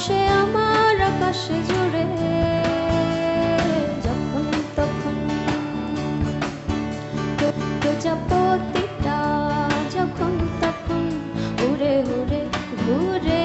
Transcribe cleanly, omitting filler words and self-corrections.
ভাসে আমার আকাশে জুড়ে, যখন তখন প্রজাপতিটা যখন তখন উড়ে উড়ে ঘুরে